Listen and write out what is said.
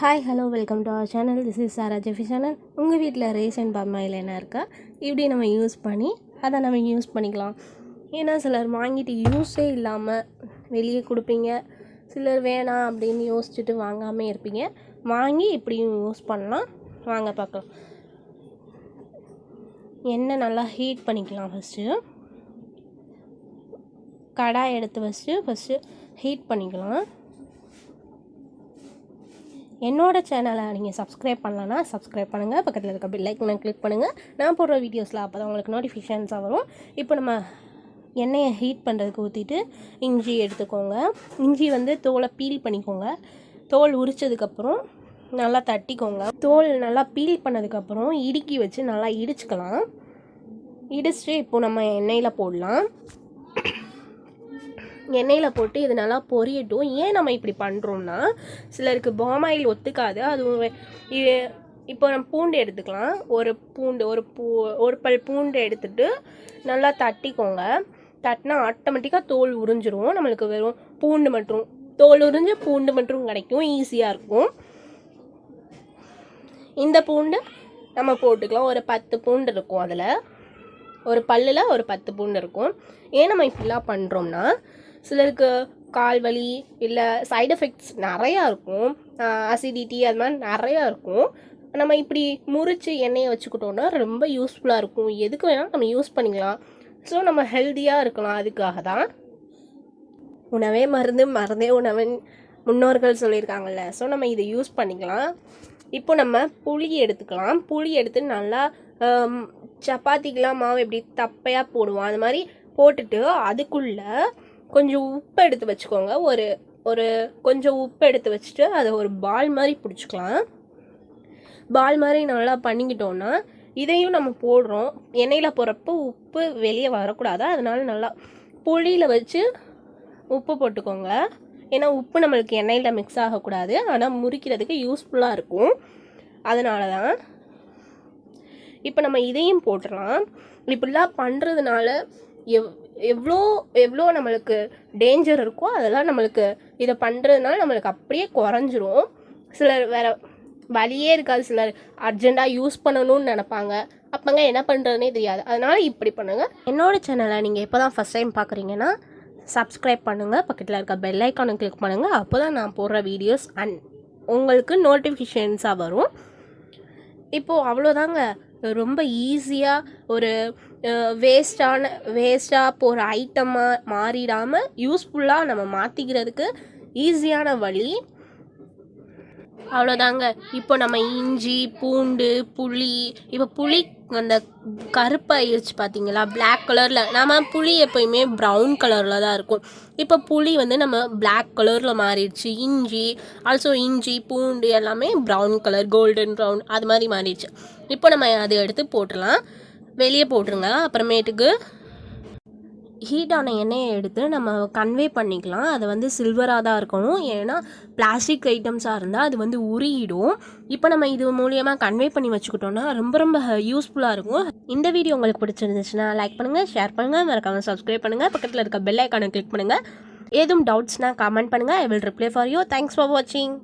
Hi hello welcome to our channel. This is Sara Jaffy channel. உங்கள் வீட்டில் rice and palm oil என்ன இருக்கா இப்படி நம்ம யூஸ் பண்ணி அதை நம்ம யூஸ் பண்ணிக்கலாம். ஏன்னா சிலர் வாங்கிட்டு யூஸே இல்லாமல் வெளியே கொடுப்பீங்க, சிலர் வேணாம் அப்படின்னு யோசிச்சுட்டு வாங்காமல் இருப்பீங்க. வாங்கி இப்படியும் யூஸ் பண்ணலாம். வாங்க பார்க்கலாம். எண்ணெய் நல்லா ஹீட் பண்ணிக்கலாம். கடாய் எடுத்து ஃபஸ்ட்டு ஹீட் பண்ணிக்கலாம். என்னோடய சேனலை நீங்கள் சப்ஸ்கிரைப் பண்ணலன்னா சப்ஸ்கிரைப் பண்ணுங்கள். பக்கத்தில் இருக்க பெல் ஐக்கனை கிளிக் பண்ணுங்கள். நான் போடுற வீடியோஸில் அப்போ தான் உங்களுக்கு நோட்டிஃபிகேஷன்ஸாக வரும். இப்போ நம்ம எண்ணெயை ஹீட் பண்ணுறதுக்கு ஊற்றிட்டு இஞ்சி எடுத்துக்கோங்க. இஞ்சி தோலை பீல் பண்ணிக்கோங்க. தோல் உரித்ததுக்கப்புறம் நல்லா தட்டிக்கோங்க. தோல் நல்லா பீல் பண்ணதுக்கப்புறம் இடுக்கி வச்சு நல்லா இடிச்சுக்கலாம். இடிச்சுட்டு இப்போது நம்ம எண்ணெயில் போடலாம். எண்ணெயில் போட்டு இது நல்லா பொரியட்டும். ஏன் நம்ம இப்படி பண்ணுறோம்னா, சிலருக்கு பாமாயில் ஒத்துக்காது. அதுவும் இப்போ நம்ம பூண்டு எடுத்துக்கலாம். ஒரு பல் பூண்டு எடுத்துகிட்டு நல்லா தட்டிக்கோங்க. தட்டினா ஆட்டோமேட்டிக்காக தோல் உறிஞ்சிரும். நம்மளுக்கு வெறும் பூண்டு மட்டும் தோல் உறிஞ்சு பூண்டு மட்டும் கிடைக்கும். ஈஸியாக இருக்கும். இந்த பூண்டு நம்ம போட்டுக்கலாம். ஒரு 10 பூண்டு இருக்கும். அதில் ஒரு பல்லில் ஒரு 10 பூண்டு இருக்கும். ஏன் நம்ம இப்படிலாம் பண்ணுறோம்னா, சிலருக்கு கால் வலி இல்லை சைடு எஃபெக்ட்ஸ் நிறையா இருக்கும். அசிடிட்டி அது மாதிரி நிறையா இருக்கும். நம்ம இப்படி முறித்து எண்ணெயை வச்சுக்கிட்டோன்னா ரொம்ப யூஸ்ஃபுல்லாக இருக்கும். எதுக்கு வேணாலும் நம்ம யூஸ் பண்ணிக்கலாம். ஸோ நம்ம ஹெல்த்தியாக இருக்கலாம். அதுக்காக தான் உணவே மருந்து, மருந்தே உணவுன்னு முன்னோர்கள் சொல்லியிருக்காங்கல்ல. ஸோ நம்ம இதை யூஸ் பண்ணிக்கலாம். இப்போ நம்ம புளி எடுத்துக்கலாம். புளி எடுத்து நல்லா சப்பாத்திக்கெலாம் மாவு எப்படி தப்பையாக போடுவோம் அது மாதிரி போட்டுட்டு அதுக்குள்ளே கொஞ்சம் உப்பு எடுத்து வச்சுக்கோங்க. ஒரு கொஞ்சம் உப்பு எடுத்து வச்சுட்டு அதை ஒரு பால் மாதிரி பிடிச்சிக்கலாம். பால் மாதிரி நல்லா பண்ணிக்கிட்டோன்னா இதையும் நம்ம போடுறோம். எண்ணெயில் போடுறப்போ உப்பு வெளியே வரக்கூடாது. அதனால நல்லா புளியில் வச்சு உப்பு போட்டுக்கோங்க. ஏன்னா உப்பு நம்மளுக்கு எண்ணெயில் மிக்ஸ் ஆகக்கூடாது. ஆனால் முறிக்கிறதுக்கு யூஸ்ஃபுல்லாக இருக்கும். அதனால தான் இப்போ நம்ம இதையும் போட்டுடலாம். இப்படிலாம் பண்ணுறதுனால எவ்வளோ நம்மளுக்கு டேஞ்சர் இருக்கோ அதெல்லாம் நம்மளுக்கு இதை பண்ணுறதுனால நம்மளுக்கு அப்படியே குறைஞ்சிரும். சிலர் வேறு வழியே இருக்காது. சிலர் அர்ஜெண்ட்டாக யூஸ் பண்ணணும்னு நினப்பாங்க. அப்போங்க என்ன பண்ணுறதுனே தெரியாது. அதனால் இப்படி பண்ணுங்கள். என்னோடய சேனலை நீங்கள் எப்போ தான் ஃபஸ்ட் டைம் பார்க்குறீங்கன்னா சப்ஸ்கிரைப் பண்ணுங்கள். பக்கத்தில் இருக்க பெல் ஐக்கானை கிளிக் பண்ணுங்கள். அப்போ தான் நான் போடுற வீடியோஸ் உங்களுக்கு நோட்டிஃபிகேஷன்ஸாக வரும். இப்போது அவ்வளோதாங்க. ரொம்ப ஈஸியாக ஒரு வேஸ்ட்டாக போகிற ஐட்டமாக மாறிடாமல் யூஸ்ஃபுல்லாக நம்ம மாற்றிக்கிறதுக்கு ஈஸியான வழி அவ்வளோதாங்க. இப்போ நம்ம இஞ்சி, பூண்டு, புளி, இப்போ புளி அந்த கருப்பாயிருச்சு பார்த்தீங்களா, பிளாக் கலரில். நம்ம புளி எப்போயுமே ப்ரௌன் கலரில் தான் இருக்கும். இப்போ புளி நம்ம பிளாக் கலரில் மாறிடுச்சு. இஞ்சி, பூண்டு எல்லாமே ப்ரௌன் கலர், கோல்டன் ப்ரௌன் அது மாதிரி மாறிடுச்சு. இப்போ நம்ம அதை எடுத்து போட்டுடலாம். வெளியே போட்டுருங்க. அப்புறமேட்டுக்கு ஹீட்டான எண்ணெயை எடுத்து நம்ம கன்வே பண்ணிக்கலாம். அது சில்வராக தான் இருக்கணும். ஏன்னா பிளாஸ்டிக் ஐட்டம்ஸாக இருந்தால் அது உருகிடும். இப்போ நம்ம இது மூலியமாக கன்வே பண்ணி வச்சுக்கிட்டோன்னா ரொம்ப யூஸ்ஃபுல்லாக இருக்கும். இந்த வீடியோ உங்களுக்கு பிடிச்சிருந்துச்சுன்னா லைக் பண்ணுங்கள், ஷேர் பண்ணுங்கள், மறக்காம சப்ஸ்கிரைப் பண்ணுங்கள். பக்கத்தில் இருக்க பெல் ஐக்கானை கிளிக் பண்ணுங்கள். ஏதும் டவுட்ஸ்னால் கமெண்ட் பண்ணுங்கள். I will reply for you. Thanks for வாட்சிங்.